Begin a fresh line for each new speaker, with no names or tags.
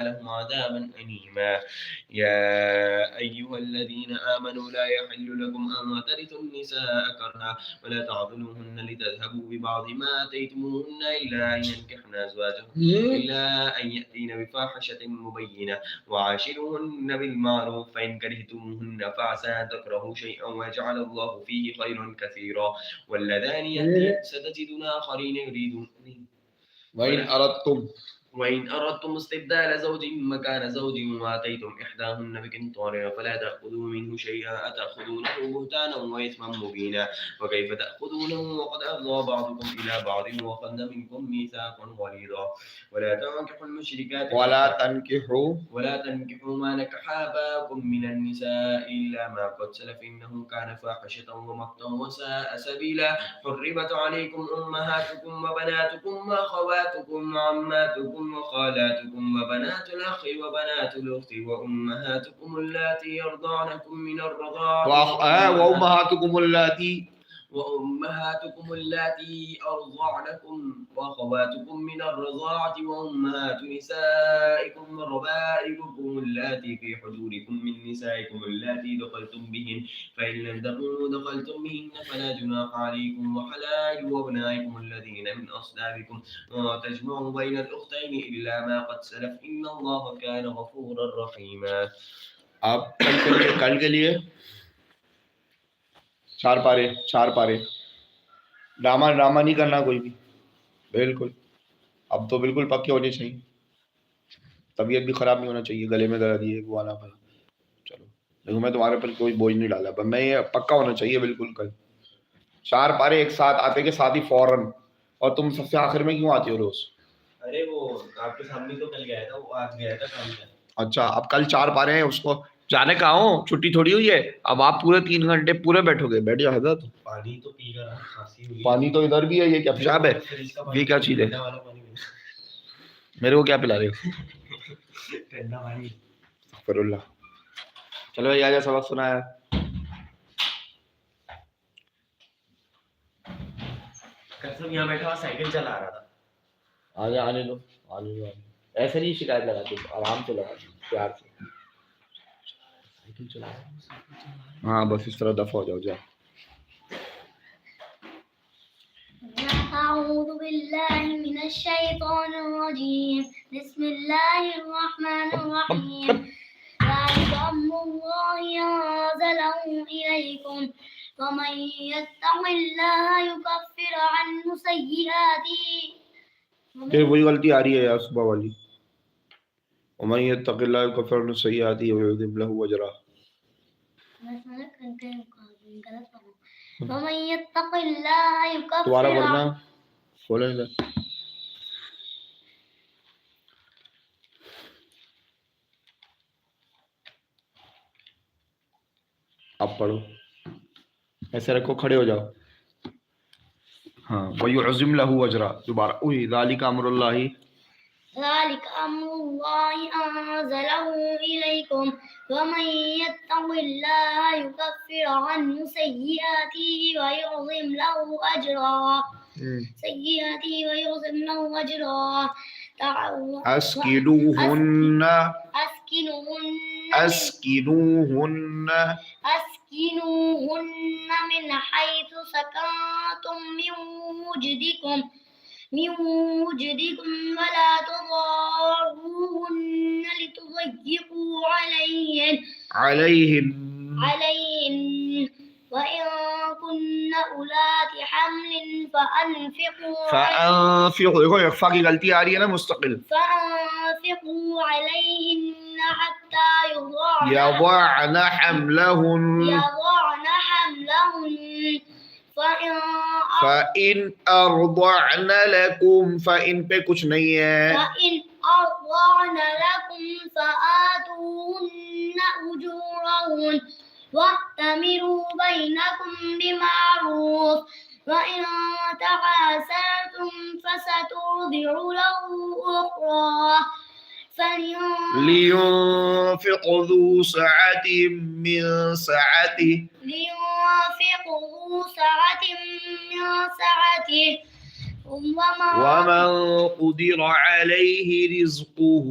لهم عذابا أليما. يا أيها الذين آمنوا لا يحل لكم أن ترثوا النساء كرها ولا تعضلوهن لتذهبوا ببعض ما آتيتموهن إلا أن ينكحن أزواجهن إلا أن يأتين بفاحشة مبينة وعاشروهن بالمعروف فإن كرهتموهن فعسى أن تكرهوا شيئا ويجعل الله فيه خيرا كثيرا. واللذان يأتين ستجدون آخرين يريدون وإن أردتم استبدال زوج مكان زوج وآتيتم إحداهن بقنطار فلا تأخذوا منه شيئا أتأخذونه بهتانا وإثما مبينا. وكيف تأخذونه وقد أفضى بعضكم إلى بعض وأخذن منكم ميثاقا غليظا. ولا تنكحوا المشركات ولا تنكحوا ما نكح آباؤكم من النساء إلا ما قد سلف إنه كان فاحشة ومقتا وساء سبيلا. حرمت عليكم أمهاتكم وبناتكم وأخواتكم وعماتكم وخالاتكم وبنات الأخ وبنات الأخت وأمهاتكم اللاتي يرضعنكم من الرضاعة وأمهاتكم اللاتي أرضعنكم وأخواتكم من الرضاعة وأمهات نسائكم وربائبكم اللاتي في حجوركم من نسائكم اللاتي دخلتم بهن فإن لم تكونوا دخلتم بهن فلا جناح عليكم وحلائل أبنائكم الذين من أصلابكم وما تجمعوا بين الأختين إلا ما قد سلف إن الله كان غفورا رحيما.
आप कल के लिए चार पारे ड्रामा नहीं करना कोई भी, बिल्कुल। अब तो बिल्कुल पक्के होने चाहिए, तबीयत भी खराब नहीं होना चाहिए, गले में दर्द ये वो आना पड़ा। चलो देखो मैं तुम्हारे पर कोई बोझ नहीं डाला, मैं ये पक्का होना चाहिए बिल्कुल। कल 4 पारे एक साथ आते के साथ ही फौरन। और तुम सबसे आखिर में क्यों आती हो रोज?
अरे वो आपके सामने तो कल गया था, वो आज गया था काम पे।
अच्छा, अब कल 4 पारे हैं, उसको जाने का हो, छुट्टी थोड़ी हुई है। अब आप पूरे 3 घंटे पूरे बैठोगे। बैठ जाओ हजरत।
पानी तो पी कर खांसी हुई।
पानी तो इधर भी है, ये क्या पेशाब है? ये क्या चीज है? मेरे को क्या पिला रहे हो?
ठंडा पानी।
फरुल्ला। चलो भाई आजा, सबक सुनाया।
कसम यहाँ बैठा साइकिल चला रहा था।
आजा, आने दो। ऐसे नहीं शिकायत लगाती, आराम से लगा, प्यार से। साइकिल चला रहा। हाँ बस इस तरह दफा हो जाओ। जा।
أعوذ بالله من الشيطان الرجيم بسم الله الرحمن الرحيم ذلك أمر الله أنزله إليكم ومن يتق الله يكفر عنه سيئاته।
फिर वही गलती आ रही है यार सुबह वाली। ومن يتق الله يكفر عنه سيئاته ويعظم له أجرا।
ومن يتق الله يكفر
दोबारा पढ़ना, खोले इधर। अब पढ़ो, ऐसे रखो, खड़े हो जाओ। हाँ, वयुअज़िम लहू अजरा। दोबारा वही ज़ालिका अम्रुल्लाहि
ذلك أمر الله أنزله إليكم ومن يتق الله يكفر عنه سيئاته ويعظم له أجرا أسكنوهن من حيث سكنتم من وجدكم ولا تضاروهن لتضيقوا عليهن وإن كن أولات حمل
فأنفقوا देखो इख्फा की गलती आ रही है ना मुस्तकिल।
فأنفقوا عليهن حتى
يضعن حملهن فإن أرضعن لكم, فإن पे कुछ नहीं है।
فإن أرضعن لكم فآتوهن أجورهن واعتمروا بينكم بمعروف وإن تعاسرتم فسترضع له أخرى
لينفق ذو سعة من سعته
وما
ومن قدر عليه رزقه